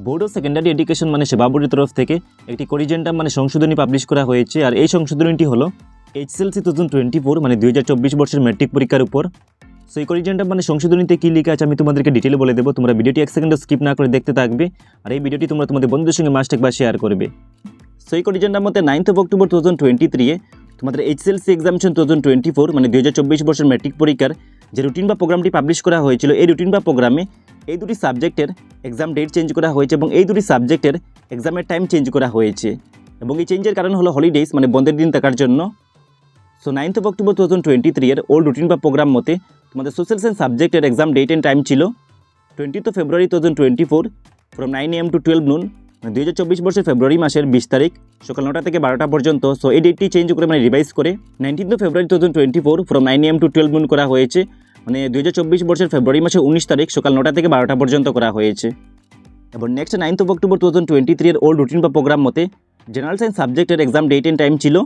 Board of secondary education মানে সেবা বোর্ডের তরফ থেকে একটি করিজেন্টাম মানে সংশোধনী পাবলিশ করা হয়েছে। আর এই সংশোধনীটি হলো HSLC 2024 মানে 2024 বর্ষের ম্যাট্রিক পরীক্ষার উপর। সো এই করিজেন্টাম মানে সংশোধনীতে কী লেখা আছে আমি তোমাদেরকে ডিটেলে বলে দেবো। তোমরা ভিডিওটি এক সেকেন্ডও স্কিপ না করে দেখতে থাকবে, আর এই ভিডিওটি তোমরা তোমাদের বন্ধুদের সঙ্গে মাস্ট একবার শেয়ার করবে। সো এই করিজেন্টাম মতে 9th অক্টোবর 2023 তোমাদের HSLC এক্সামিনেশন 2024 মানে 2024 বর্ষের ম্যাট্রিক পরীক্ষার যে রুটিন বা প্রোগ্রামটি পাবলিশ করা হয়েছিল, এই রুটিন বা প্রোগ্রামে এই দুটি সাবজেক্টের এক্সাম ডেট চেঞ্জ করা হয়েছে এবং এই দুটি সাবজেক্টের এক্সামের টাইম চেঞ্জ করা হয়েছে। এবং এই চেঞ্জের কারণ হলো হলিডেজ মানে বন্ধের দিন থাকার জন্য। সো 9th অক্টোবর 2023 এর ওল্ড রুটিন বা প্রোগ্রাম মতে তোমাদের সোশ্যাল সায়েন্স সাবজেক্টের এক্সাম ডেট অ্যান্ড টাইম ছিল 20th February 2024 from 9 AM to 12 noon, 2024 বর্ষের ফেব্রুয়ারি মাসের 20 তারিখ সকাল 9টা থেকে 12টা পর্যন্ত। সো এই ডেটটি চেঞ্জ করে মানে রিভাইজ করে 19th February 2024 from 9 AM to 12 noon করা হয়েছে, মানে 2024 বর্ষের ফেব্রুয়ারি মাসের 19 তারিখ সকাল 9টা থেকে 12টা পর্যন্ত করা হয়েছে। এবং নেক্সট 9th অক্টোবর 2023 এর ওল্ড রুটিন বা প্রোগ্রাম মতে জেনারেল সায়েন্স সাবজেক্টের এক্সাম ডেট অ্যান্ড টাইম ছিল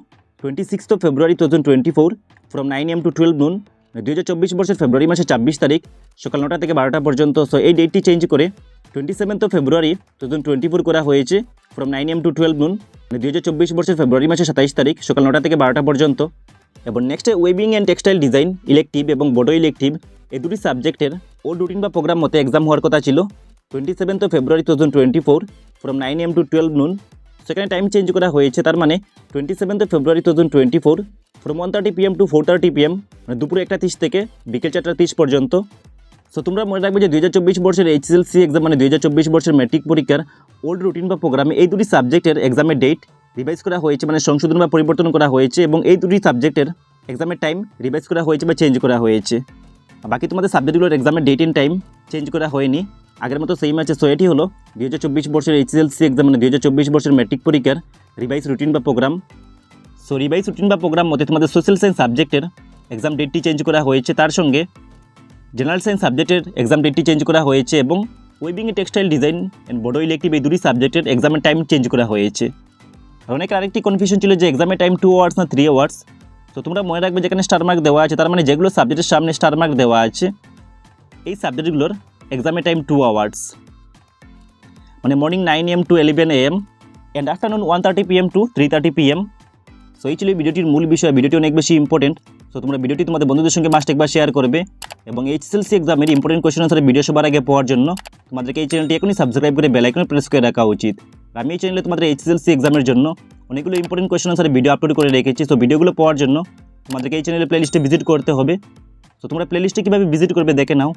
26th February 2024 from 9 AM to 12 noon, 2024 বর্ষের ফেব্রুয়ারি মাসের 26 তারিখ সকাল 9টা থেকে 12টা পর্যন্ত। সো এই ডেটটি চেঞ্জ করে 27th February 2024 করা হয়েছে from 9 AM to 12 noon, 2024 বর্ষের ফেব্রুয়ারি মাসের 27 তারিখ সকাল 9টা থেকে 12টা পর্যন্ত। এবং নেক্সট ওয়েবিং অ্যান্ড টেক্সটাইল ডিজাইন ইলেকটিভ এবং বোডো ইলেকটিভ এই দুটি সাবজেক্টের ওল্ড রুটিন বা প্রোগ্রাম মতে এক্সাম হওয়ার কথা ছিল 27th February 2024 from 9 AM to 12 noon। সেখানে টাইম চেঞ্জ করা হয়েছে, তার মানে 27th February 2024 from 1:30 PM to 4:30 PM, মানে দুপুরে 1:30 থেকে বিকেল 4:30 পর্যন্ত। সো তোমরা মনে রাখবে যে 2024 বর্ষের HSLC এক্সাম মানে 2024 বর্ষের ম্যাট্রিক পরীক্ষার ওল্ড রুটিন বা প্রোগ্রামে এই দুটি সাবজেক্টের এক্সামের ডেট রিভাইজ করা হয়েছে, মানে সংশোধন বা পরিবর্তন করা হয়েছে এবং এই দুটি সাবজেক্টের এক্সামের টাইম রিভাইজ করা হয়েছে বা চেঞ্জ করা হয়েছে। বাকি তোমাদের সাবজেক্টগুলোর এক্সামের ডেট অ্যান্ড টাইম চেঞ্জ করা হয়নি, আগের মতো সেম আছে। সো এটি হলো 2024 বর্ষের HSLC এক্সাম মানে 2024 বর্ষের ম্যাট্রিক পরীক্ষার রিভাইজ রুটিন বা প্রোগ্রাম। সো রিভাইজ রুটিন বা প্রোগ্রাম মতে তোমাদের সোশ্যাল সায়েন্স সাবজেক্টের এক্সাম ডেটটি চেঞ্জ করা হয়েছে, তার সঙ্গে জেনারেল সায়েন্স সাবজেক্টের এক্সাম ডেটটি চেঞ্জ করা হয়েছে এবং ওয়েবিং এ textile design and Bodo elective এই দুটি সাবজেক্টের এক্সামের টাইম চেঞ্জ করা হয়েছে। আর অনেকের আরেকটি কনফিউশন ছিল যে এক্সামের টাইম 2 আওয়ার্স না 3 আওয়ার্স। তো তোমরা মনে রাখবে যেখানে স্টার মার্ক দেওয়া আছে, তার মানে যেগুলো সাবজেক্টের সামনে স্টার মার্ক দেওয়া আছে এই সাবজেক্টগুলোর এক্সামের টাইম 2 আওয়ার্স, মানে morning 9 AM to 11 AM and afternoon 1:30 PM to 3:30 PM। So এই ছিল ভিডিওটির মূল বিষয়। ভিডিওটি অনেক বেশি ইম্পর্টেন্ট, সো তোমরা ভিডিওটি তোমাদের বন্ধুদের সঙ্গে মাস্ট একবার শেয়ার করবে। এবং HSLC এক্সামের ইম্পর্টেন্ট কোয়েশ্চেন আনসারের ভিডিও সবার আগে পাওয়ার জন্য তোমাদেরকে এই চ্যানেলটি এখনই সাবস্ক্রাইব করে বেল আইকনে প্রেস করে রাখা উচিত। আর আমি এই চ্যানেলে তোমাদের HSLC এক্সামের জন্য অনেকগুলো ইম্পর্টেন্ট কোয়েশ্চেন আনসারের ভিডিও আপলোড করে রেখেছি। সো ভিডিওগুলো পাওয়ার জন্য তোমাদেরকে এই চ্যানেলের প্লেলিস্টে ভিজিট করতে হবে। সো তোমরা প্লেলিস্টে কীভাবে ভিজিট করবে দেখে নাও।